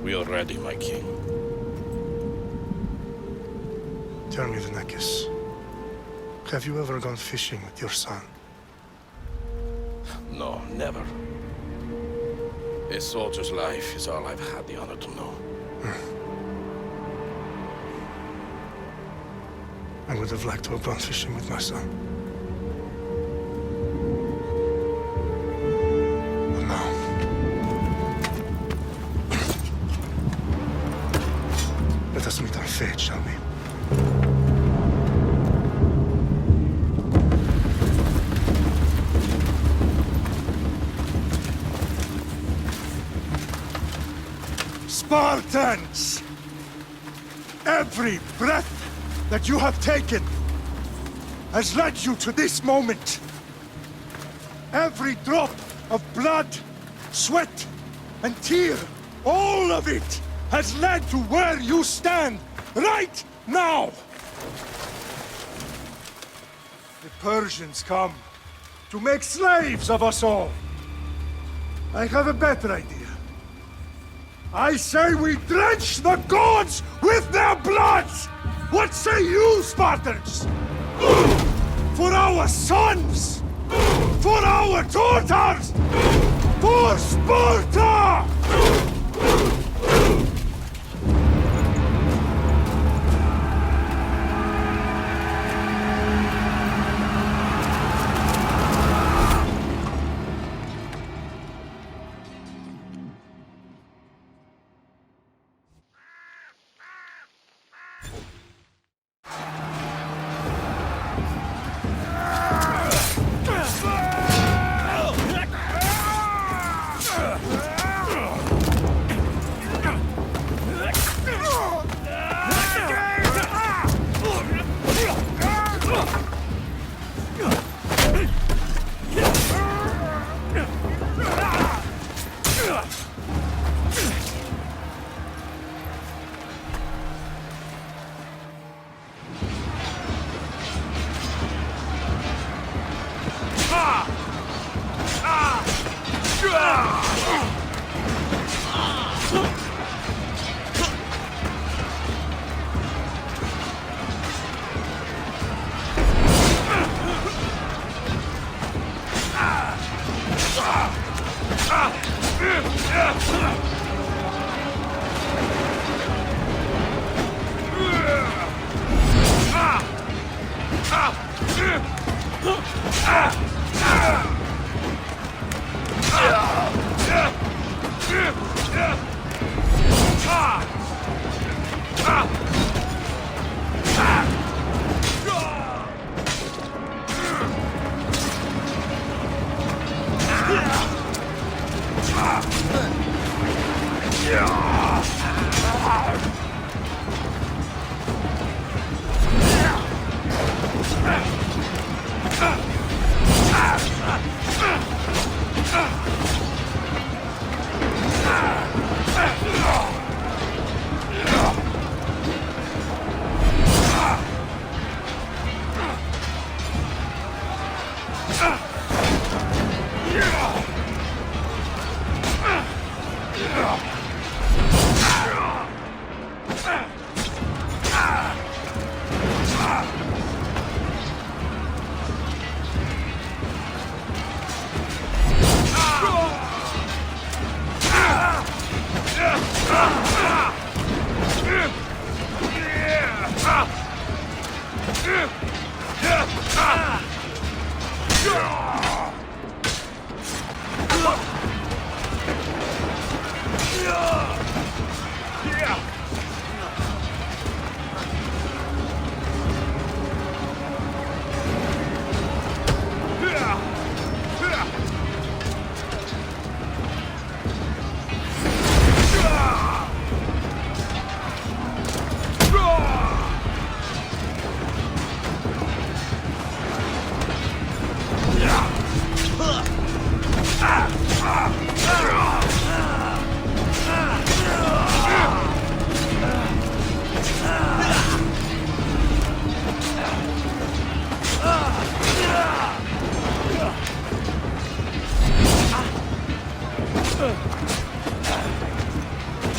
We are ready, my king. Tell me, Vinekis, have you ever gone fishing with your son? No, never. A soldier's life is all I've had the honor to know. I would have liked to have gone fishing with my son. But now... Let us meet our fate, shall we? Spartans! Every breath that you have taken has led you to this moment. Every drop of blood, sweat, and tear, all of it has led to where you stand right now. The Persians come to make slaves of us all. I have a better idea. I say we drench the gods with their blood! What say you, Spartans? For our sons! For our daughters! For Sparta!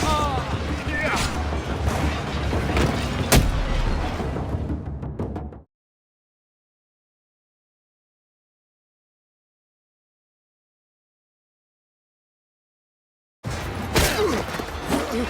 Oh! Unique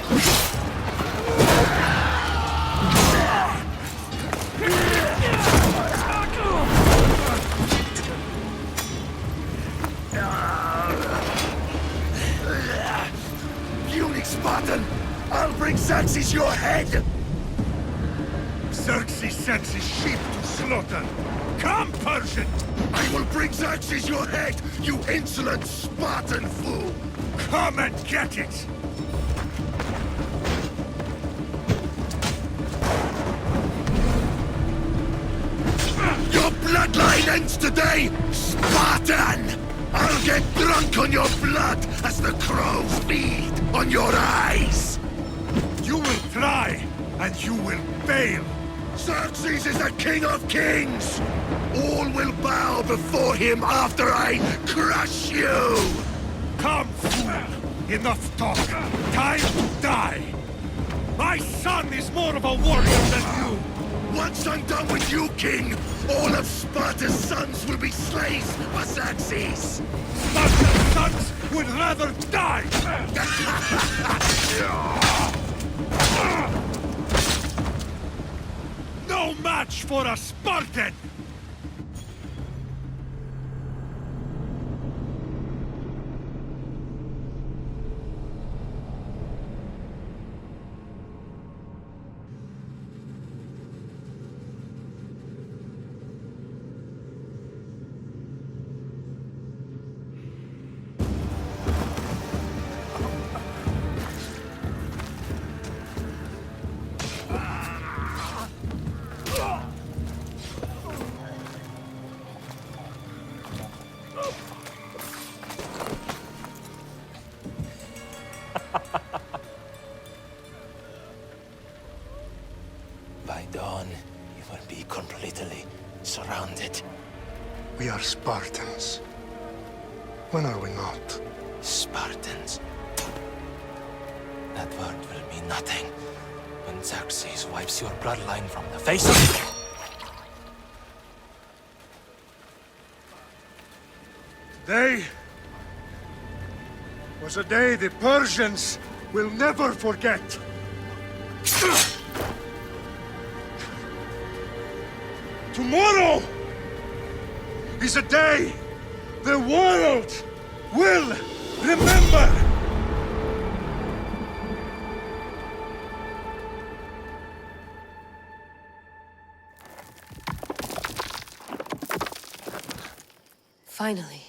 Spartan! I'll bring Xerxes your head! Xerxes sends his sheep to slaughter. Come, Persian! I will bring Xerxes your head, you insolent Spartan fool! Come and get it! Your bloodline ends today, Spartan! I'll get drunk on your blood as the crows feed on your eyes! You will try, and you will fail. Xerxes is the king of kings! All will bow before him after I crush you! Come, fool! Enough talk. Time to die. My son is more of a warrior than you. Once I'm done with you, king, all of Sparta's sons will be slaves for Xerxes! Sparta's sons would rather die! No match for a Spartan! By dawn, you will be completely surrounded. We are Spartans. When are we not? Spartans. That word will mean nothing when Xerxes wipes your bloodline from the face of... Today was a day the Persians will never forget. Tomorrow is a day the world will remember. Finally.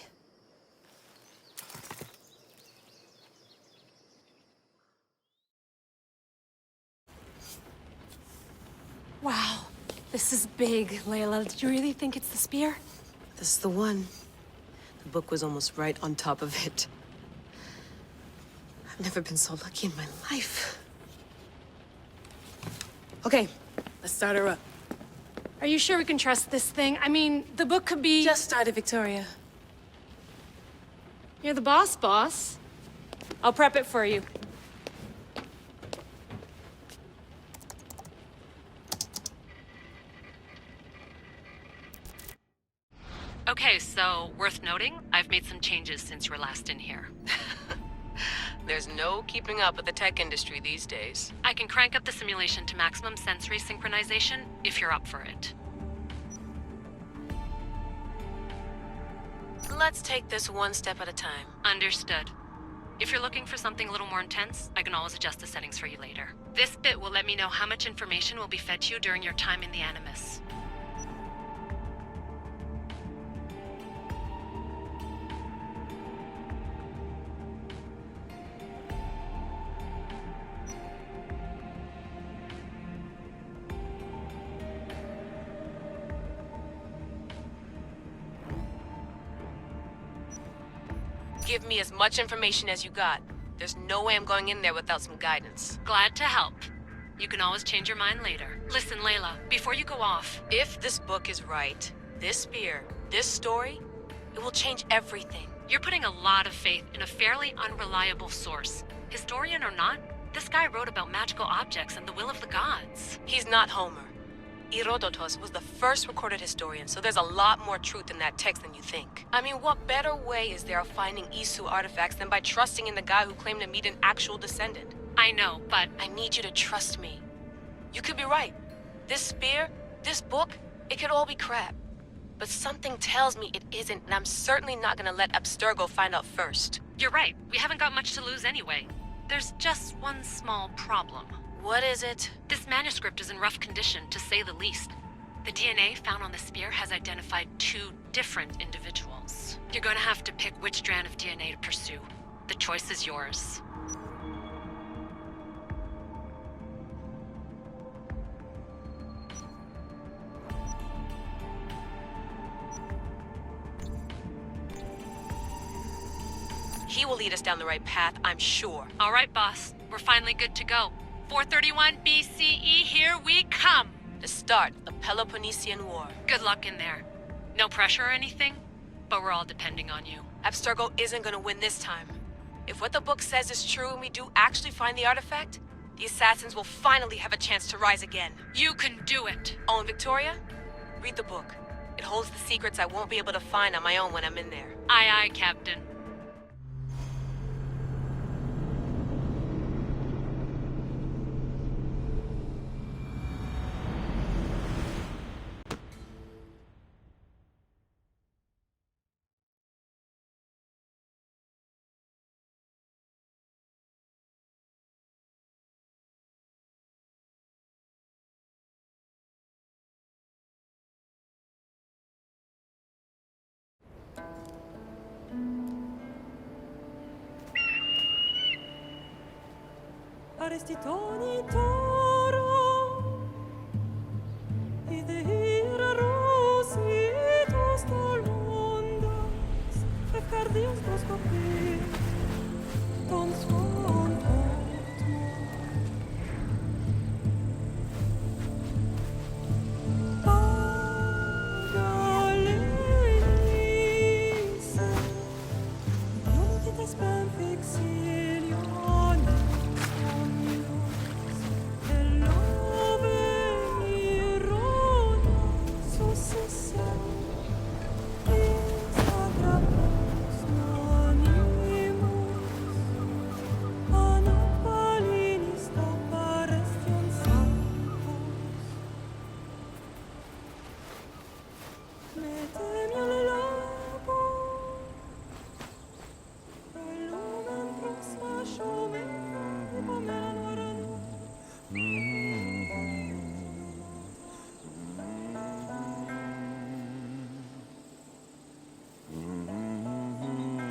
Wow, this is big, Layla. Did you really think it's the spear? This is the one. The book was almost right on top of it. I've never been so lucky in my life. Okay, let's start her up. Are you sure we can trust this thing? I mean, the book could be... Just started, Victoria. You're the boss. I'll prep it for you. Okay, so worth noting, I've made some changes since you were last in here. There's no keeping up with the tech industry these days. I can crank up the simulation to maximum sensory synchronization if you're up for it. Let's take this one step at a time. Understood. If you're looking for something a little more intense, I can always adjust the settings for you later. This bit will let me know how much information will be fed to you during your time in the Animus. Give me as much information as you got. There's no way I'm going in there without some guidance. Glad to help. You can always change your mind later. Listen, Layla, before you go off... If this book is right, this spear, this story, it will change everything. You're putting a lot of faith in a fairly unreliable source. Historian or not, this guy wrote about magical objects and the will of the gods. He's not Homer. Herodotus was the first recorded historian, so there's a lot more truth in that text than you think. I mean, what better way is there of finding Isu artifacts than by trusting in the guy who claimed to meet an actual descendant? I know, but I need you to trust me. You could be right. This spear, this book, it could all be crap. But something tells me it isn't, and I'm certainly not gonna let Abstergo find out first. you're right. We haven't got much to lose anyway. There's just one small problem. What is it? This manuscript is in rough condition, to say the least. The DNA found on the spear has identified 2 different individuals. You're going to have to pick which strand of DNA to pursue. The choice is yours. He will lead us down the right path, I'm sure. All right, boss. We're finally good to go. 431 BCE, here we come! The start of the Peloponnesian War. Good luck in there. No pressure or anything, but we're all depending on you. Abstergo isn't gonna win this time. If what the book says is true and we do actually find the artifact, the assassins will finally have a chance to rise again. You can do it! Oh, and Victoria? Read the book. It holds the secrets I won't be able to find on my own when I'm in there. Aye, aye, Captain. Arestitoni toro Idehira rositos tolondas Efcardios proscopir Ton son Pagalenis Ionites ben fixilionis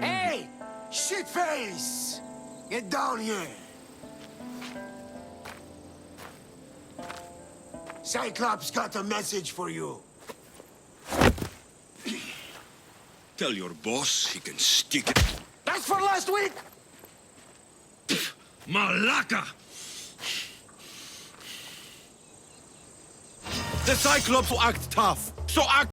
Hey! Shitface! Get down here! Cyclops got a message for you. Tell your boss he can stick it. That's for last week! Malaka! The Cyclops will act tough, so act